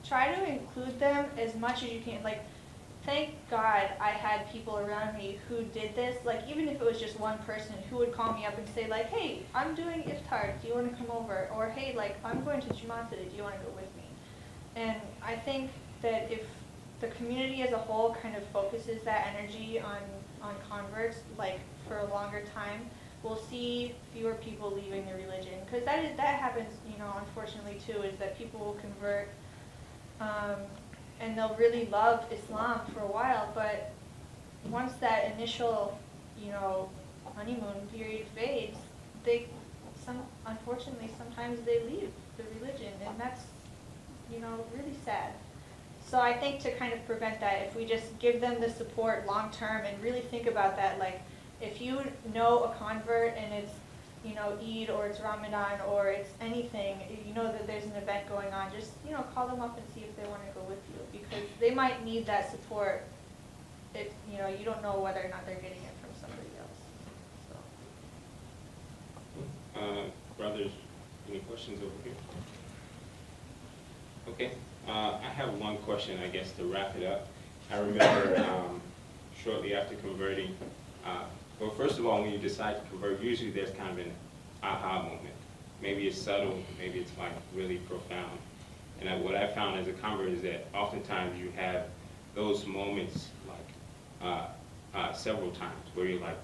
try to include them as much as you can. Like, thank God I had people around me who did this. Like, even if it was just one person who would call me up and say like, hey, I'm doing iftar, do you want to come over? Or hey, like, I'm going to Jumat today, do you want to go with me? And I think that if the community as a whole kind of focuses that energy on converts, like, for a longer time, we'll see fewer people leaving the religion. Because that happens, you know, unfortunately too, is that people will convert and they'll really love Islam for a while, but once that initial, you know, honeymoon period fades, unfortunately sometimes they leave the religion, and that's, you know, really sad. So I think to kind of prevent that, if we just give them the support long term and really think about that, like, if you know a convert and it's, you know, Eid or it's Ramadan or it's anything, you know that there's an event going on, just, you know, call them up and see if they want to go with you, because they might need that support if, you know, you don't know whether or not they're getting it from somebody else. So.
Brothers, any questions over here? Okay, I have one question, I guess, to wrap it up. I remember shortly after converting, well, first of all, when you decide to convert, usually there's kind of an aha moment. Maybe it's subtle, maybe it's like really profound. And what I found as a convert is that oftentimes you have those moments like several times where you're like,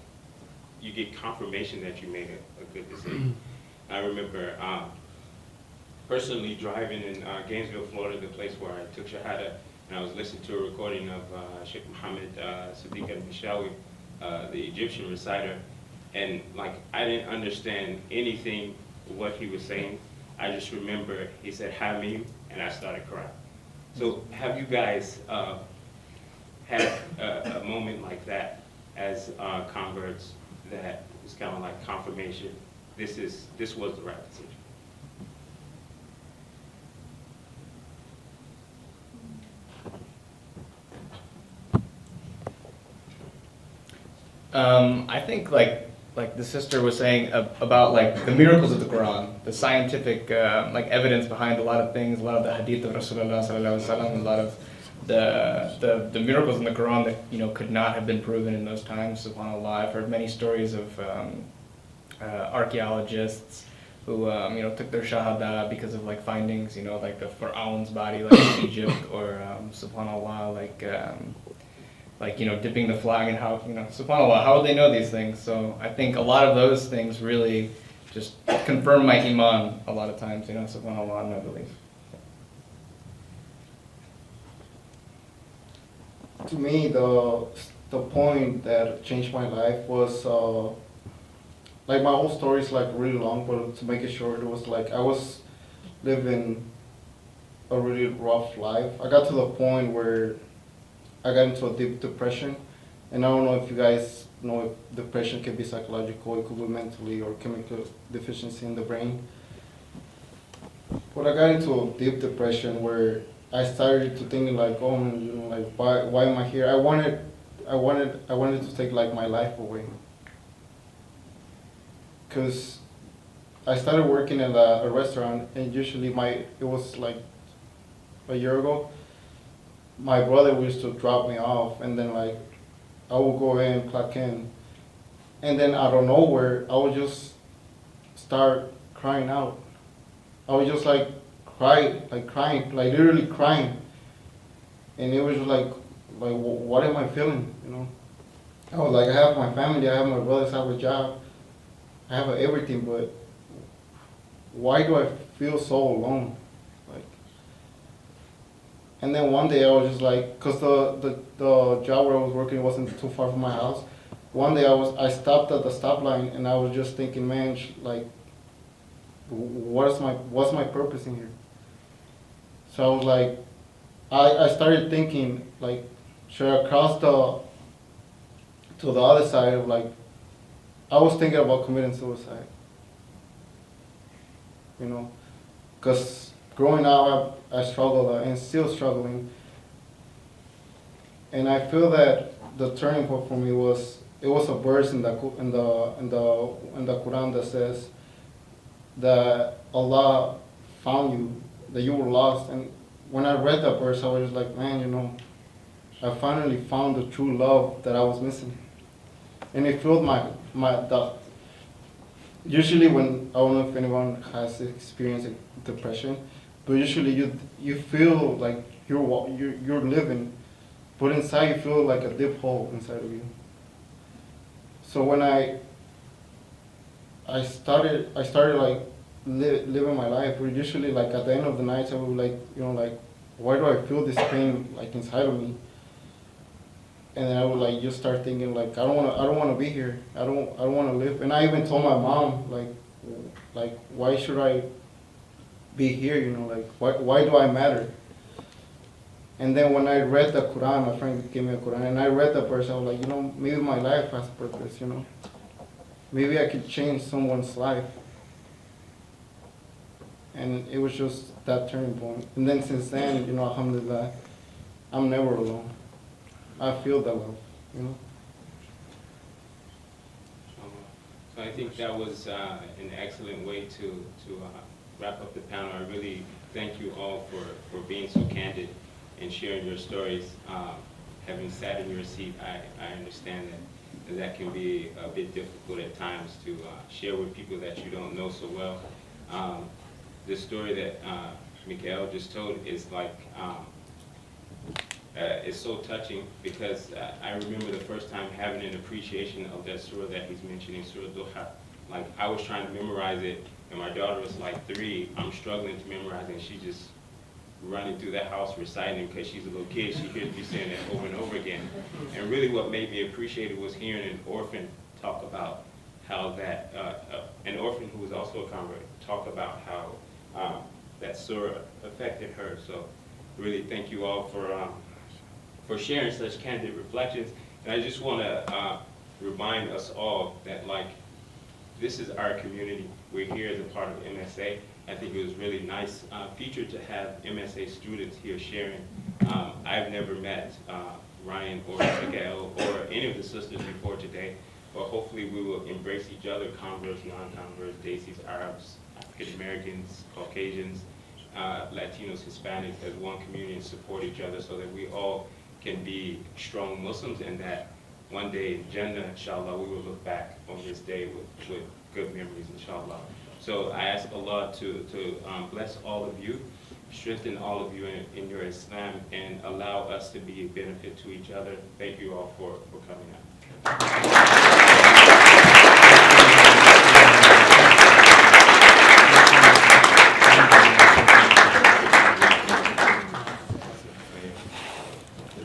you get confirmation that you made a good decision. I remember personally driving in Gainesville, Florida, the place where I took Shahada, and I was listening to a recording of Sheikh Mohammed Sadiq al-Mishawi, the Egyptian reciter, and like I didn't understand anything what he was saying. I just remember he said Hamim, and I started crying. So have you guys had a moment like that as converts that was kind of like confirmation? This was the right decision.
I think like the sister was saying about like the miracles of the Quran, the scientific like evidence behind a lot of things, a lot of the hadith of Rasulullah sallallahu alaihi wasallam, a lot of the miracles in the Quran that, you know, could not have been proven in those times. SubhanAllah, I've heard many stories of archaeologists who you know, took their shahada because of like findings, you know, like the Pharaoh's body like in Egypt, or SubhanAllah, like, you know, dipping the flag, and how, you know, SubhanAllah, how would they know these things? So I think a lot of those things really just confirm my iman a lot of times, you know, SubhanAllah, and my belief.
To me, the point that changed my life was like, my whole story is like really long, but to make it short, it was like I was living a really rough life. I got to the point where I got into a deep depression, and I don't know if you guys know if depression can be psychological, it could be mentally or chemical deficiency in the brain. But I got into a deep depression where I started to think like, oh, you know, like why am I here? I wanted to take like my life away. Cause I started working at a restaurant, and usually it was like a year ago, my brother used to drop me off, and then like I would go in, clock in, and then out of nowhere I would just start crying out. I would just like crying, like literally crying, and it was just like what am I feeling, you know? I was like, I have my family, I have my brothers, I have a job, I have everything, but why do I feel so alone? Like, and then one day I was just like, cause the job where I was working wasn't too far from my house. One day I stopped at the stoplight, and I was just thinking, man, like, what's my purpose in here? So I was like, I started thinking like, should I cross to the other side of like, I was thinking about committing suicide. You know, because growing up I struggled and still struggling. And I feel that the turning point for me was, it was a verse in the Quran that says that Allah found you, that you were lost. And when I read that verse, I was like, man, you know, I finally found the true love that I was missing. And it filled usually when, I don't know if anyone has experienced depression, but usually you feel like you're living, but inside you feel like a deep hole inside of you. So when I started like living my life, where usually like at the end of the night I would like, you know, like, why do I feel this pain like inside of me? And then I would like just start thinking like, I don't wanna be here. I don't wanna live. And I even told my mom like why should I be here? You know, like why do I matter? And then when I read the Quran, my friend gave me a Quran, and I read the verse. I was like, you know, maybe my life has purpose. You know, maybe I could change someone's life. And it was just that turning point. And then since then, you know, alhamdulillah, I'm never alone. I feel that love, you know.
So I think that was an excellent way to wrap up the panel. I really thank you all for being so candid and sharing your stories. Having sat in your seat, I understand that can be a bit difficult at times to share with people that you don't know so well. The story that Mikael just told is like, it's so touching because I remember the first time having an appreciation of that surah that he's mentioning, Surah Duha. Like, I was trying to memorize it, and my daughter was like 3. I'm struggling to memorize it, and she just running through the house reciting because she's a little kid. She hears me saying that over and over again. And really what made me appreciate it was hearing an orphan talk about how that, an orphan who was also a convert, talk about how that surah affected her. So really thank you all for sharing such candid reflections. And I just want to remind us all that, like, this is our community. We're here as a part of MSA. I think it was really nice feature to have MSA students here sharing. I've never met Ryan or Miguel or any of the sisters before today, but hopefully we will embrace each other, converts, non-converts, Daisies, Arabs, African Americans, Caucasians, Latinos, Hispanics as one community and support each other so that we all can be strong Muslims, and that one day in Jannah, inshallah, we will look back on this day with good memories, inshallah. So I ask Allah to bless all of you, strengthen all of you in your Islam, and allow us to be a benefit to each other. Thank you all for coming out.